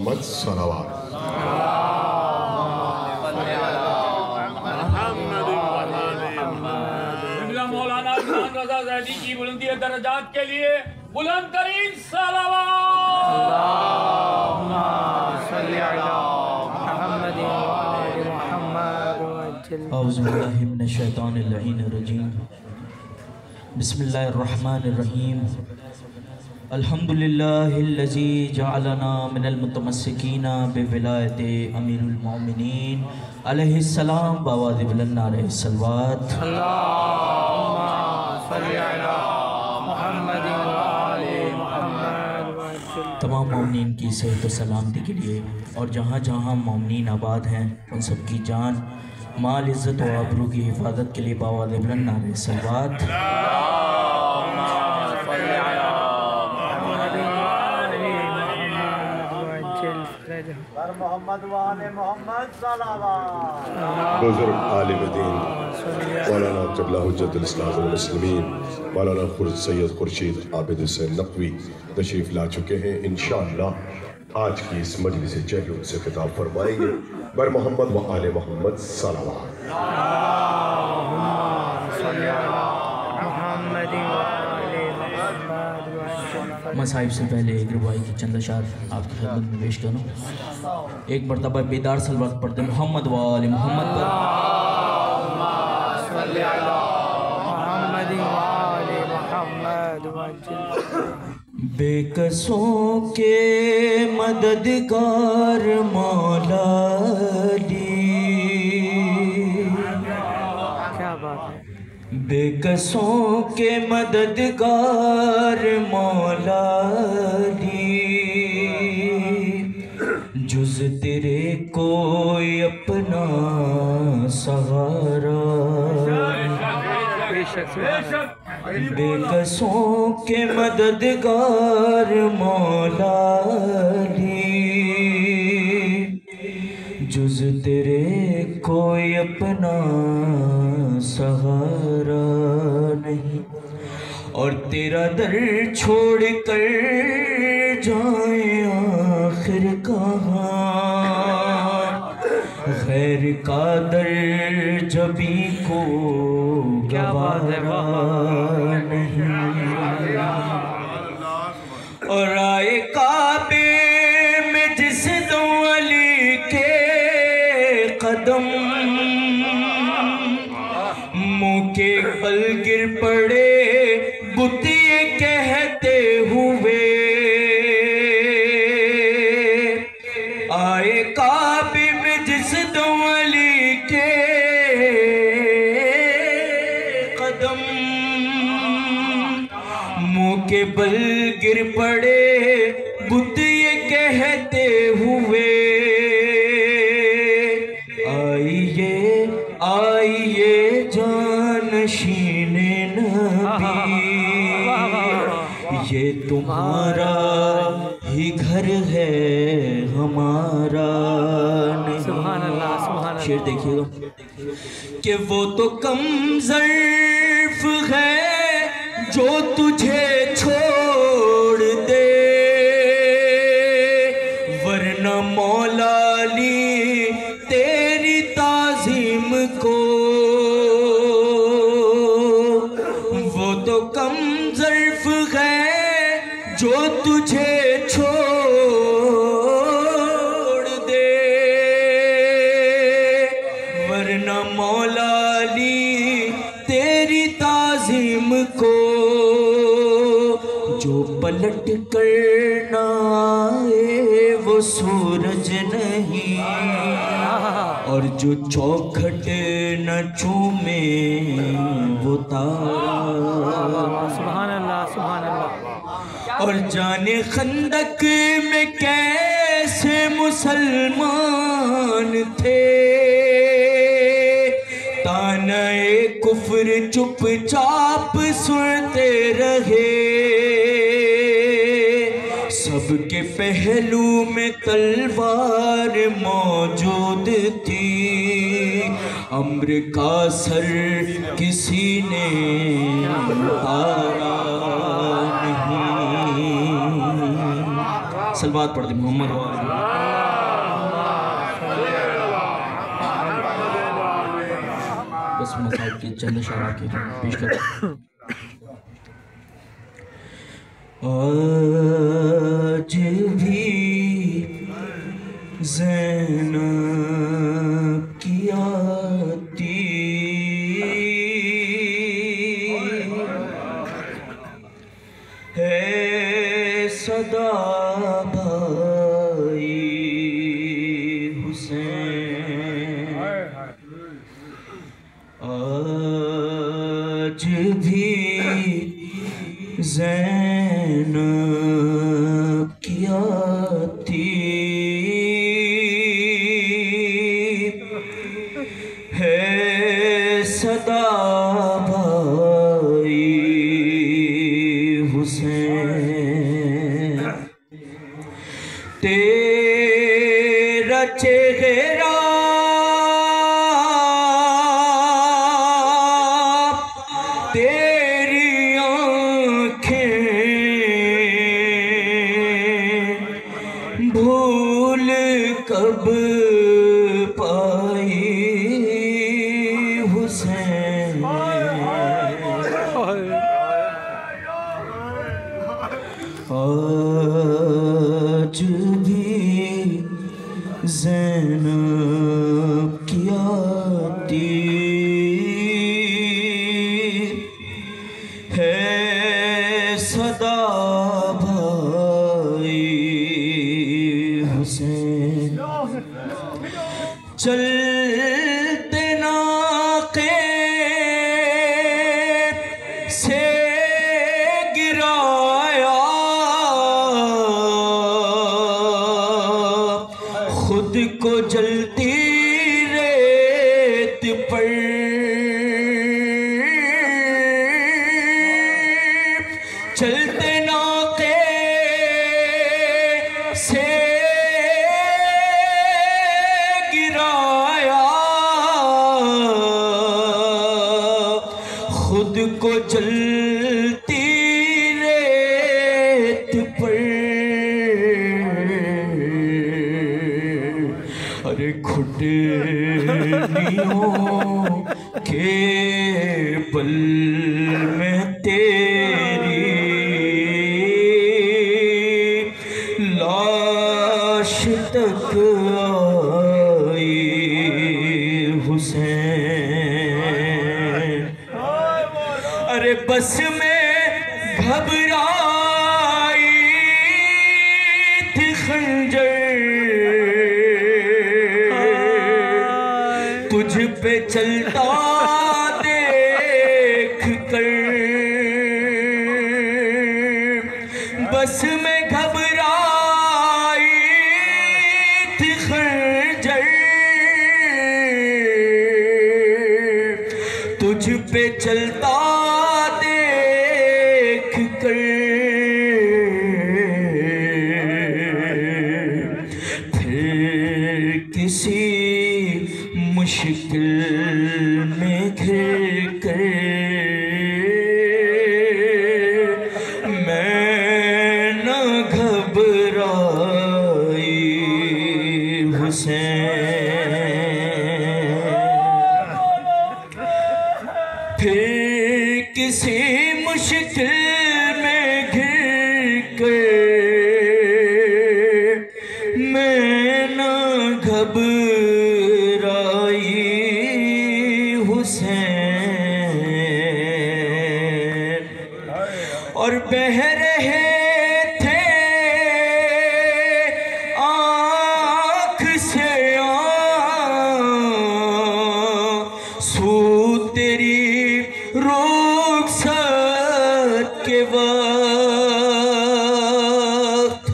मोहम्मद सलावत। मौलाना खान रजा ज़ैदी की बुलंदी दर्जात के लिए बुलंद तरीन बिस्मिल्लाहिर्रहमानिर्रहीम। अल्हम्दुलिल्लाहिल्लज़ी जअलना मिनल मुतमस्सिकीना बिविलायति अमीरुल मोमिनीन अलैहिस्सलाम बवाज़ि बुलंद सलवात। तमाम मोमिनीन की सेहत व सलामती के लिए और जहाँ जहाँ मोमिनीन आबाद हैं उन सब की जान माल इज़्ज़त व आबरू की हिफाजत के लिए बवाज़ि बुलंद सलवात। बुजुर्ग आलिम दीन मौलाना क़िबला हुज्जतुल इस्लाम वल मुस्लिमीन मौलाना सैयद खुर्शीद आबिद हुसैन नक़वी तशरीफ़ ला चुके हैं। इंशाअल्लाह आज की इस मजलिस जहलुम से खिताब फरमाएंगे। बर मोहम्मद व आले मोहम्मद सलावत। मसाइब से पहले एक रुबाई की चंद अशार आपकी खिदमत में पेश करूँ। एक मरतबा बेदार सलवात पढ़ते मोहम्मद वाले मोहम्मद पर। बेकसों के मददगार मौला दी, क्या बात है। बेकसों के मददगार मौला दी, जुज तेरे कोई अपना सहारा। बेकसों के मददगार मौला दी, जुज तेरे कोई अपना सहारा नहीं। और तेरा दर छोड़ कर जाए आखिर कहाँ, खैर का दर जबी को गवारा नहीं। और आए काबे में जिस दो अली के कदम, मुँह के बल गिर पड़े बुतिए कहते हुए। आए काबे में जिस दो अली के कदम, मुँह के बल गिर पड़े बुतिए कहते हुए। आइए आइए जानशीने नबी, ये तुम्हारा ही घर है हमारा नहीं। सुभान अल्लाह सुभान अल्लाह। शेर देखिएगा कि वो तो कम ज़र्फ़ है जो तुझे छोड़ दे, वरना मौला अली तेरी ताज़ीम को। वो तो कम ज़र्फ़ है जो तुझे छोड़ दे, वरना मौला अली तेरी ताज़ीम को। जो पलट कर ना आए वो सूरज नहीं, और जो चौखट न चूमे वो तारा। सुभान अल्लाह सुभान अल्लाह। और जाने खंदक में कैसे मुसलमान थे, ताने कुफ्र चुपचाप सुनते रहे। सबके पहलू में तलवार मौजूद थी, अम्र का सर किसी ने उतारा नहीं। सलवात पढ़ दे मोहम्मद बस मसाइब की चंद शराब की पेश कर। आज भी ज़ैनब की आती है सदा भाई हुसैन, आज भी ज़ैनब की आती है सदा भाई हुसैन, तेरा चेहरा तेरी आँखें भूल कब पाई हुसैन, आज भी ज़ैनब की आती है सदा भाई हुसैन, चलते नाक़े से गिराया खुद को जलती रेत पर, चलते नाक़े से गिराया खुद को जलती रेत पर, अरे घुटनियों के पल में तेरी लाश तक आई हुसैन, अरे बस में घबराई थी खंजर तुझ पे चलता देख कर, बस में घबराई थी खंजर तुझ पे चलता देख कर, फिर किसी मुश्किल में घिर कर मैं न घबराई हुसैन, फिर किसी मुश्किल में घिर कर मैं न घबराई हुसैन, और बह रहे थे आँख से आंसू तेरी रुखसत के वक्त,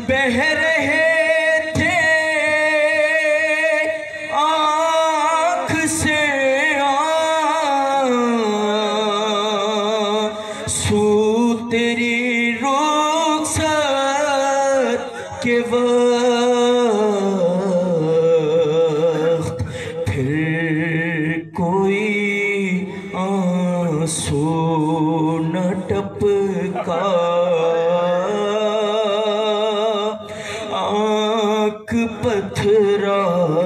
बह रहे थे आँख से आंसू तेरी रुखसत के वक्त, फिर कोई आंसू न टपका आँख पथराई